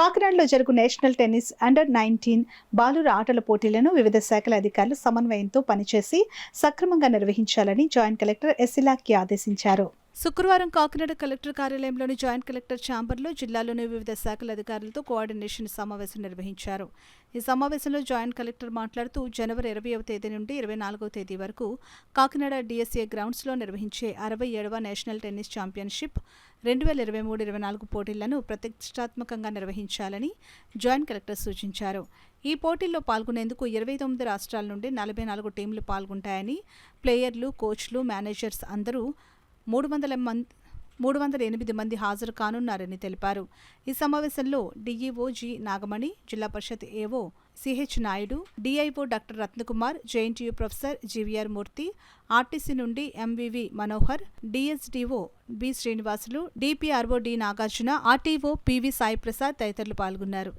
కాకినాడలో జరుగు national tennis under-19 బాలుర ఆటల పోటీలను వివిధ శాఖల అధికారులు సమన్వయంతో పనిచేసి సక్రమంగా నిర్వహించాలని జాయింట్ కలెక్టర్ ఎస్. ఇలాఖ్య ఆదేశించారు. శుక్రవారం కాకినాడ కలెక్టర్ కార్యాలయంలోని జాయింట్ కలెక్టర్ ఛాంబర్లో జిల్లాలోని వివిధ శాఖల అధికారులతో కోఆర్డినేషన్ సమావేశం నిర్వహించారు. ఈ సమావేశంలో జాయింట్ కలెక్టర్ మాట్లాడుతూ జనవరి 20వ తేదీ నుండి 24వ తేదీ వరకు కాకినాడ డిఎస్ఏ గ్రౌండ్స్లో నిర్వహించే 67వ నేషనల్ టెన్నిస్ ఛాంపియన్షిప్ 2023-24 పోటీలను ప్రతిష్టాత్మకంగా నిర్వహించాలని జాయింట్ కలెక్టర్ సూచించారు. ఈ పోటీల్లో పాల్గొనేందుకు 29 రాష్ట్రాల నుండి 44 టీంలు పాల్గొంటాయని, ప్లేయర్లు, కోచ్లు, మేనేజర్స్ అందరూ 308 మంది హాజరు కానున్నారని తెలిపారు. ఈ సమావేశంలో DEO G. Nagamani, Zilla Parishad AO CH Naidu, DIO doctor Ratnakumar, JNTU professor GVR Murthy, RTC నుండి MVV Manohar, DSDO B. Srinivasulu, DPRO D. Nagarjuna, RTO PV Sai Prasad తదితరులు పాల్గొన్నారు.